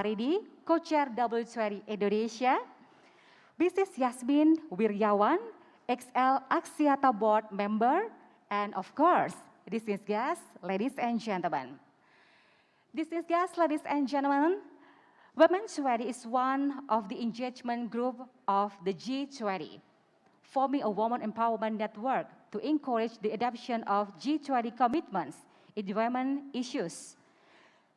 Ridi, Co-Chair W20 Indonesia, Mrs. Yasmin Wiryawan, XL Axiata Board Member, and of course, distinguished guests, ladies and gentlemen. Distinguished guests, ladies and gentlemen, WMSMEs is one of the engagement group of the G20, forming a women empowerment network to encourage the adoption of G20 commitments in women issues.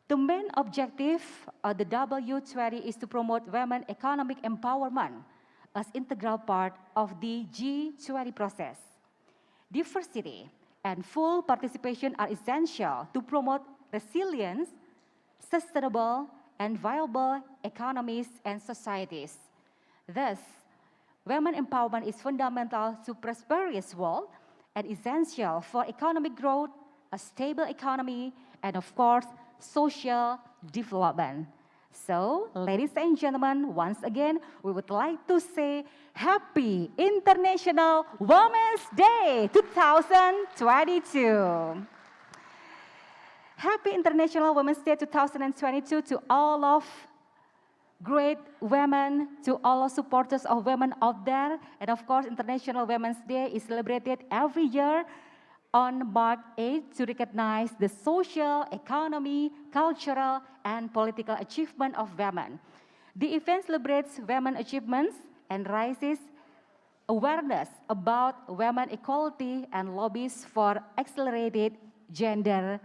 The main objective of the W20 is to promote women economic empowerment as integral part of the G20 process. Diversity and full participation are essential to promote resilience, sustainable, and viable economies and societies. Thus, women empowerment is fundamental to prosperous world and essential for economic growth, a stable economy, and of course, social development. So, ladies and gentlemen, once again, we would like to say Happy International Women's Day 2022. Happy International Women's Day 2022 to all of great women, to all supporters of women out there. And of course, International Women's Day is celebrated every year on March 8 to recognize the social, economy, cultural, and political achievement of women. The event celebrates women achievements and raises awareness about women equality and lobbies for accelerated gender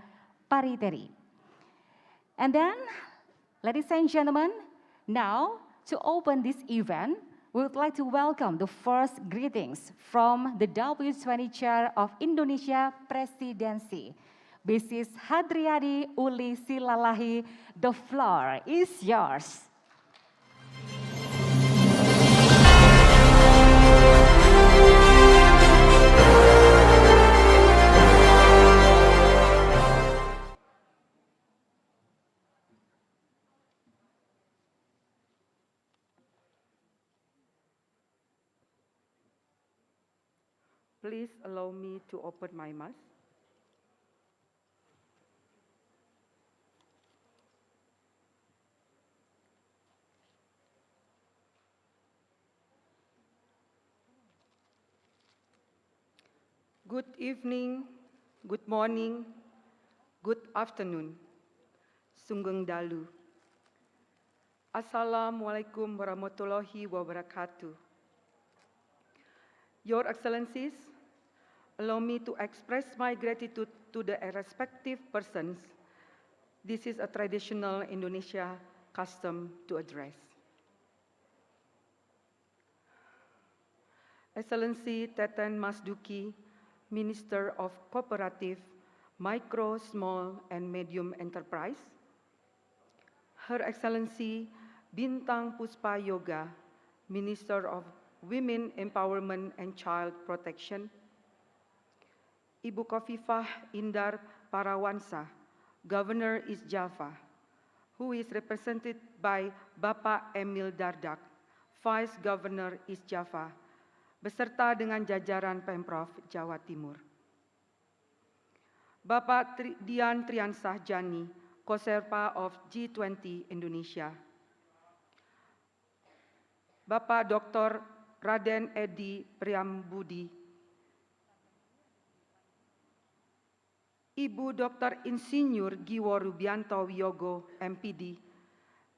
parity. And then, ladies and gentlemen, now to open this event, we would like to welcome the first greetings from the W20 Chair of Indonesia Presidency, Mrs. Hadriani Uli Silalahi. The floor is yours. Please allow me to open my mouth. Good evening, good morning, good afternoon. Sugeng Dalu. Assalamualaikum warahmatullahi wabarakatuh. Your Excellencies, allow me to express my gratitude to the respective persons. This is a traditional Indonesia custom to address. Excellency Teten Masduki, Minister of Cooperative, Micro, Small, and Medium Enterprise. Her Excellency Bintang Puspa Yoga, Minister of Women Empowerment and Child Protection. Ibu Khofifah Indar Parawansa, Governor East Java, who is represented by Bapak Emil Dardak, Vice Governor East Java, beserta dengan jajaran Pemprov Jawa Timur. Bapak Dian Triansah Jani, Co-Sherpa of G20 Indonesia. Bapak Dr. Raden Edi Priambudi, Ibu Dr. Insinyur Giwo Rubianto Wiyogo, MPD,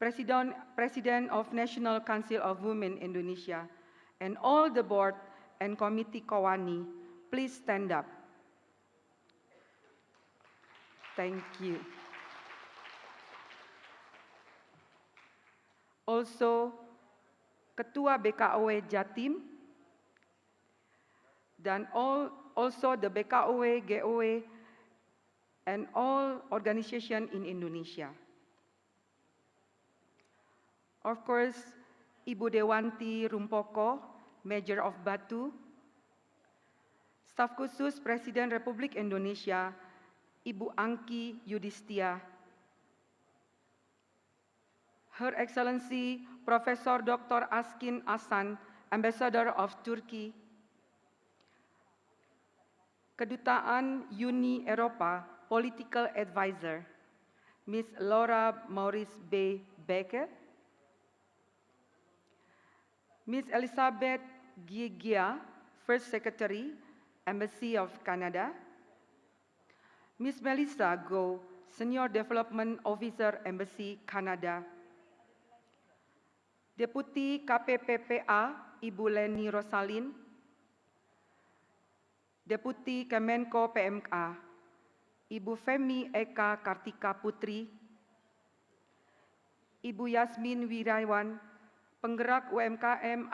President of National Council of Women Indonesia, and all the board and committee Kowani, please stand up. Thank you. Also, Ketua BKOW Jatim, dan also the BKOW, GOW, and all organizations in Indonesia. Of course, Ibu Dewanti Rumpoko, Mayor of Batu, Staf Khusus Presiden Republik Indonesia, Ibu Angki Yudhistia, Her Excellency Professor Dr. Askin Asan, Ambassador of Turkey, Kedutaan Uni Eropa Political Advisor, Ms. Laura Maurice B. Becker, Ms. Elizabeth Gigia, First Secretary, Embassy of Canada, Ms. Melissa Go, Senior Development Officer, Embassy Canada, Deputi KPPPA, Ibu Leni Rosalin, Deputi Kemenko PMK, Ibu Femi Eka Kartika Putri, Ibu Yasmin Wirawan, penggerak UMKM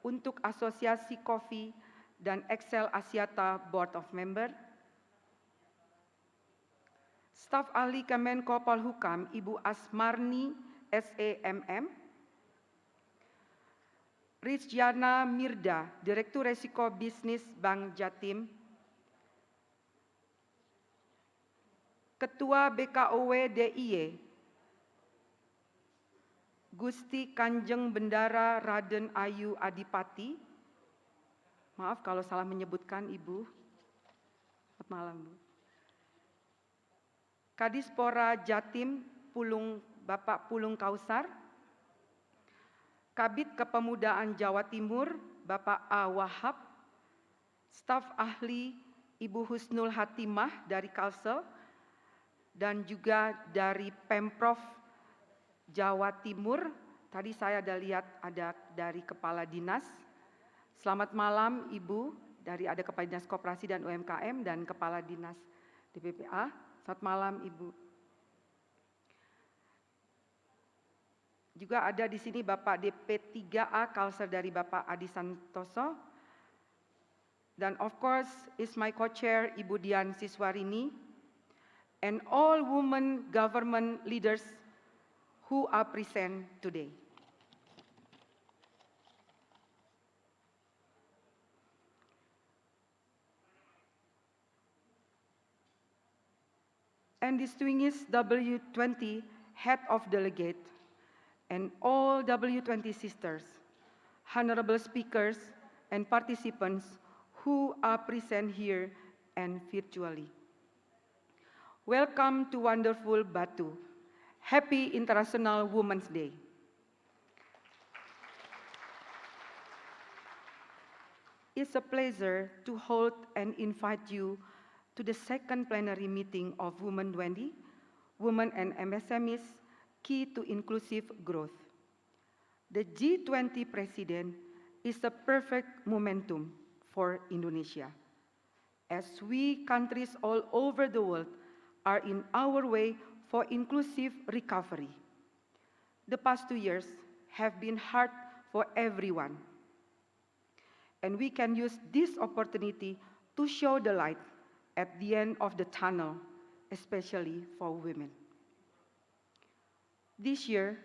untuk Asosiasi Kopi dan Excel Asiata Board of Member, Staf Ahli Kemenko Polhukam, Ibu Asmarni SEMM, Rizjana Mirda, Direktur Resiko Bisnis Bank Jatim, Ketua BKOW DIY, Gusti Kanjeng Bendara Raden Ayu Adipati. Maaf kalau salah menyebutkan Ibu. Selamat malam, Bu. Kadispora Jatim, Bapak Pulung Kausar. Kabid Kepemudaan Jawa Timur, Bapak A. Wahab. Staf Ahli Ibu Husnul Hatimah dari Kalsel, dan juga dari Pemprov Jawa Timur. Tadi saya ada lihat ada dari Kepala Dinas. Selamat malam Ibu, ada Kepala Dinas Koperasi dan UMKM dan Kepala Dinas DPPA. Selamat malam Ibu. Juga ada di sini Bapak DP3A Kalsel dari Bapak Adi Santoso. Dan of course is my co-chair Ibu Dian Siswarini, and all women government leaders who are present today. And distinguished W20 head of delegate and all W20 sisters, honorable speakers and participants who are present here and virtually. Welcome to wonderful Batu. Happy International Women's Day. It's a pleasure to hold and invite you to the second plenary meeting of Women 20, Women and MSMEs, Key to Inclusive Growth. The G20 President is a perfect momentum for Indonesia, as we countries all over the world are in our way for inclusive recovery. The past 2 years have been hard for everyone, and we can use this opportunity to show the light at the end of the tunnel, especially for women. This year,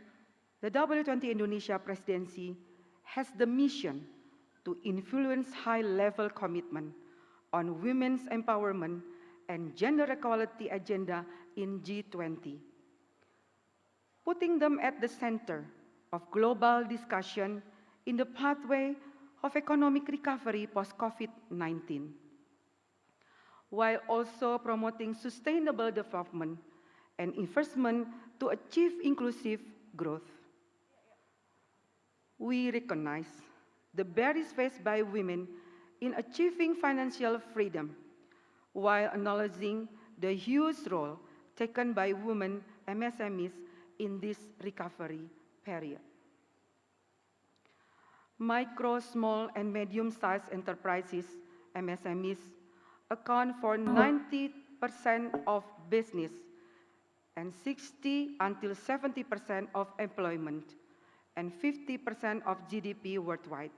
the W20 Indonesia presidency has the mission to influence high-level commitment on women's empowerment and gender equality agenda in G20, putting them at the center of global discussion in the pathway of economic recovery post-COVID-19, while also promoting sustainable development and investment to achieve inclusive growth. We recognize the barriers faced by women in achieving financial freedom, while acknowledging the huge role taken by women MSMEs in this recovery period. Micro, small, and medium-sized enterprises, MSMEs, account for 90% of business and 60 until 70% of employment and 50% of GDP worldwide.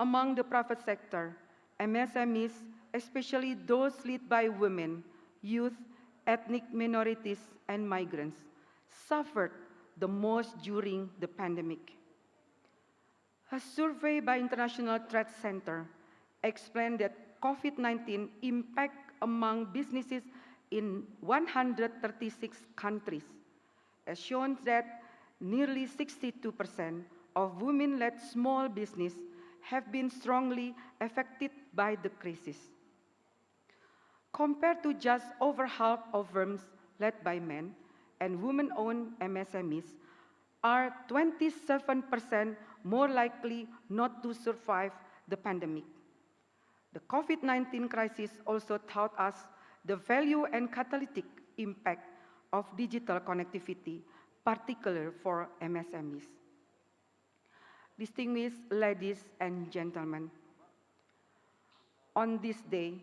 Among the private sector, MSMEs, especially those led by women, youth, ethnic minorities, and migrants, suffered the most during the pandemic. A survey by International Trade Center explained that COVID-19 impact among businesses in 136 countries, as shown that nearly 62% of women-led small business have been strongly affected by the crisis, compared to just over half of firms led by men and women-owned MSMEs. are 27% more likely not to survive the pandemic. The COVID-19 crisis also taught us the value and catalytic impact of digital connectivity, particularly for MSMEs. Distinguished ladies and gentlemen, on this day,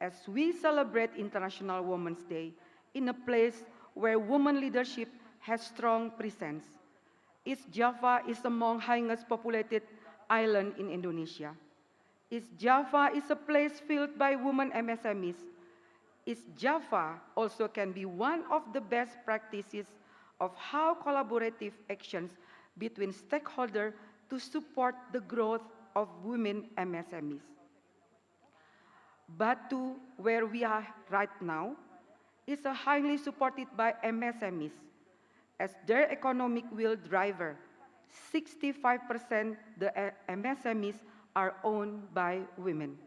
as we celebrate International Women's Day in a place where women leadership has strong presence, East Java is among highest populated island in Indonesia. East Java is a place filled by women MSMEs. East Java also can be one of the best practices of how collaborative actions between stakeholders to support the growth of women MSMEs. Batu, where we are right now, is highly supported by MSMEs as their economic wheel driver. 65% the MSMEs are owned by women.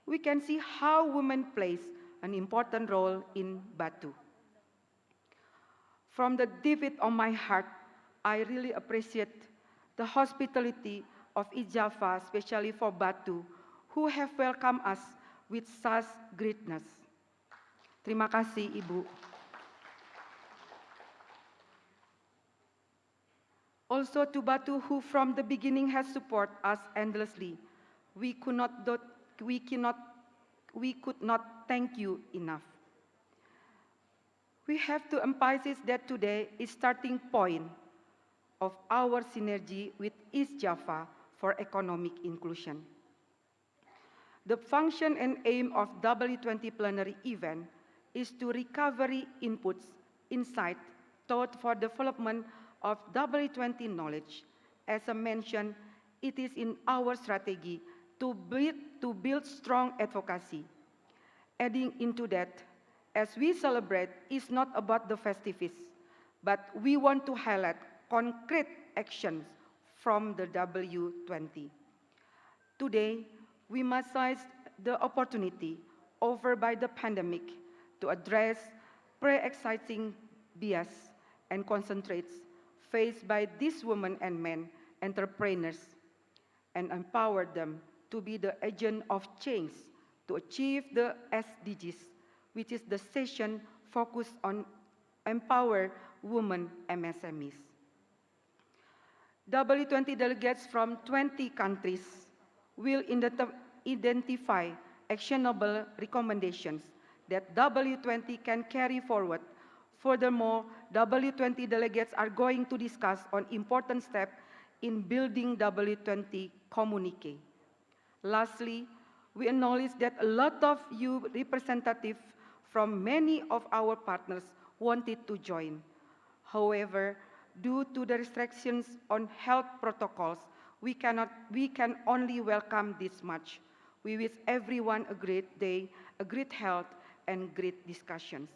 We can see how women plays an important role in Batu. From the depth of my heart, I really appreciate the hospitality of East Java, especially for Batu, who have welcomed us with such greatness. Terima kasih, Ibu. Also to Batu, who from the beginning has supported us endlessly. We could not thank you enough. We have to emphasize that today is starting point of our synergy with East Java for economic inclusion. The function and aim of W20 plenary event is to recovery inputs, insight, thought for development of W20 knowledge. As I mentioned, it is in our strategy to build strong advocacy. Adding into that, as we celebrate, is not about the festivities, but we want to highlight concrete actions from the W20. Today, we must seize the opportunity offered by the pandemic to address pre-existing bias and concentrates faced by these women and men entrepreneurs and empower them to be the agent of change to achieve the SDGs, which is the session focused on empower women MSMEs. W20 delegates from 20 countries will identify actionable recommendations that W20 can carry forward. Furthermore, W20 delegates are going to discuss on important steps in building W20 communique. Lastly, we acknowledge that a lot of you representatives from many of our partners wanted to join. However, due to the restrictions on health protocols, we can only welcome this much. We wish everyone a great day, a great health, and great discussions.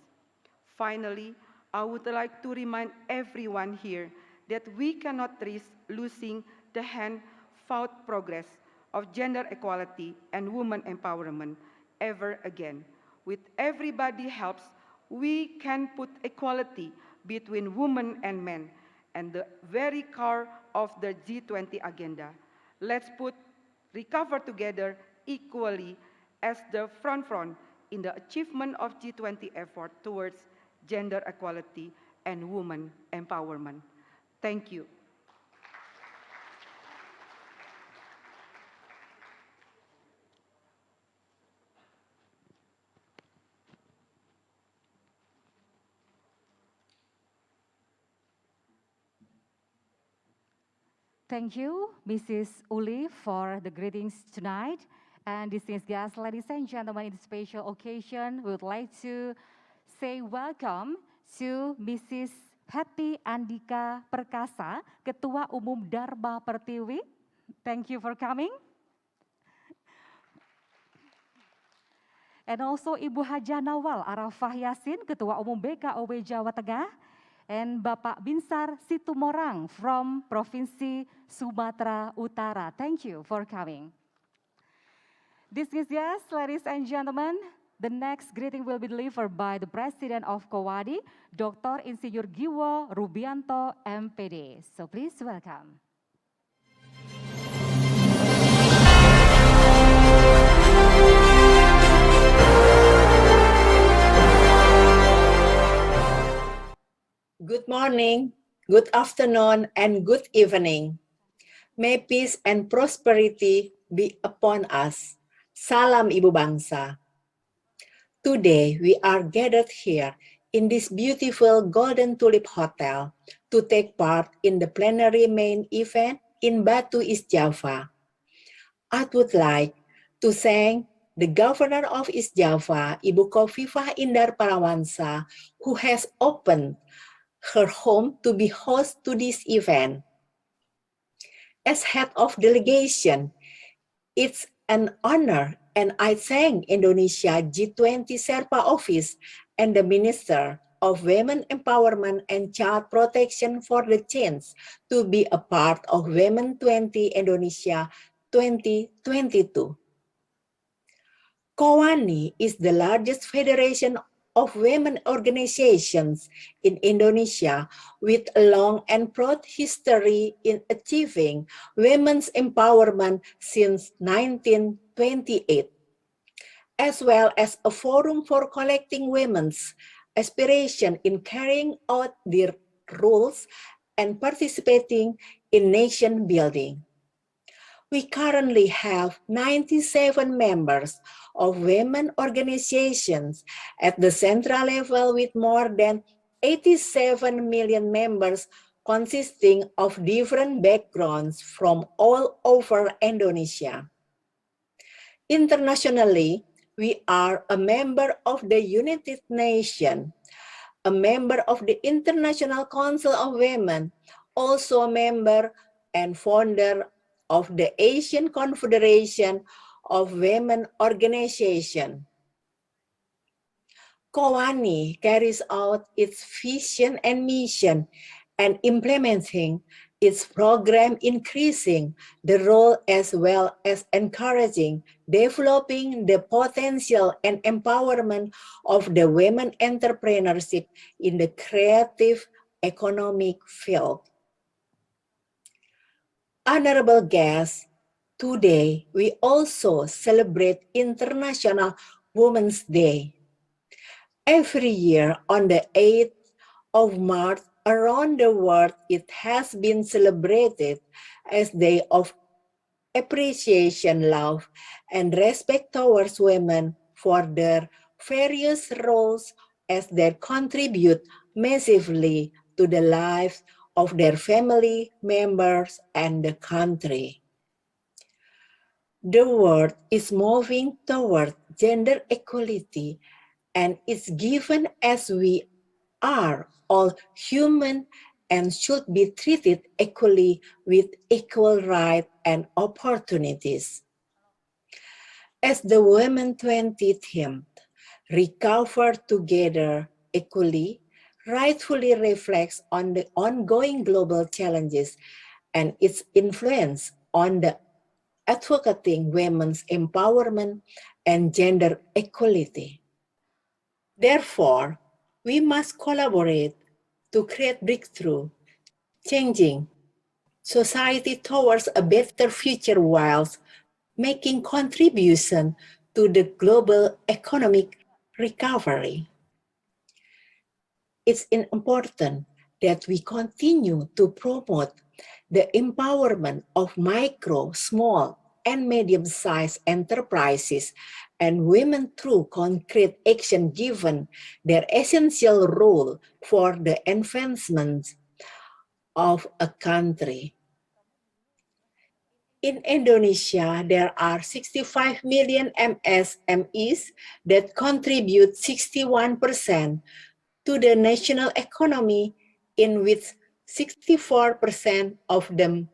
Finally, I would like to remind everyone here that we cannot risk losing the hand-fought progress of gender equality and women empowerment ever again. With everybody helps, we can put equality between women and men and the very core of the G20 agenda. Let's recover together equally as the front in the achievement of G20 effort towards gender equality and women empowerment. Thank you. Thank you, Mrs. Uli, for the greetings tonight. And distinguished guests, ladies and gentlemen, in this special occasion, we would like to say welcome to Mrs. Hetty Andika Perkasa, Ketua Umum Dharma Pertiwi. Thank you for coming. And also Ibu Hajah Nawal Arafah Yasin, Ketua Umum BKOW Jawa Tengah. And Bapak Binsar Situmorang from Provinsi Sumatera Utara. Thank you for coming. Distinguished guests, ladies and gentlemen, The next greeting will be delivered by the President of Kowadi, Dr. Insinyur Giwo Rubianto, MPD. So please welcome. Good morning, good afternoon, and good evening. May peace and prosperity be upon us. Salam Ibu Bangsa. Today, we are gathered here in this beautiful Golden Tulip Hotel to take part in the plenary main event in Batu, East Java. I would like to thank the Governor of East Java, Ibu Khofifah Indar Parawansa, who has opened her home to be host to this event. As head of delegation, it's an honor and I thank Indonesia G20 Sherpa Office and the Minister of Women Empowerment and Child Protection for the chance to be a part of Women 20 Indonesia 2022. Kowani is the largest federation of women organizations in Indonesia with a long and proud history in achieving women's empowerment since 1928, as well as a forum for collecting women's aspiration in carrying out their roles and participating in nation building. We currently have 97 members of women organizations at the central level with more than 87 million members consisting of different backgrounds from all over Indonesia. Internationally, we are a member of the United Nations, a member of the International Council of Women, also a member and founder of the Asian Confederation of Women Organization. Kowani carries out its vision and mission and implementing its program, increasing the role as well as encouraging developing the potential and empowerment of the women entrepreneurship in the creative economic field. Honorable guests, today we also celebrate International Women's Day. Every year on the 8th of March around the world, it has been celebrated as Day of Appreciation, Love, and Respect towards women for their various roles as they contribute massively to the lives of their family members and the country. The world is moving toward gender equality and it's given as we are all human and should be treated equally with equal rights and opportunities. As the Women 20 theme, Recover Together Equally, rightfully reflects on the ongoing global challenges and its influence on the advocating women's empowerment and gender equality. Therefore, we must collaborate to create breakthrough, changing society towards a better future whilst making contribution to the global economic recovery. It's important that we continue to promote the empowerment of micro, small, and medium-sized enterprises and women through concrete action given their essential role for the advancement of a country. In Indonesia, there are 65 million MSMEs that contribute 61% to the national economy, in which 64% of them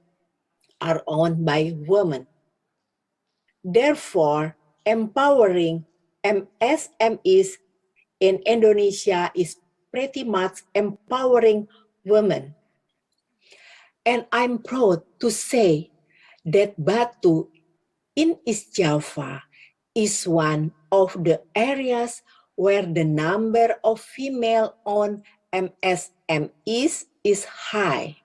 are owned by women. Therefore, empowering MSMEs in Indonesia is pretty much empowering women. And I'm proud to say that Batu in East Java is one of the areas where the number of female-owned MSMEs is high.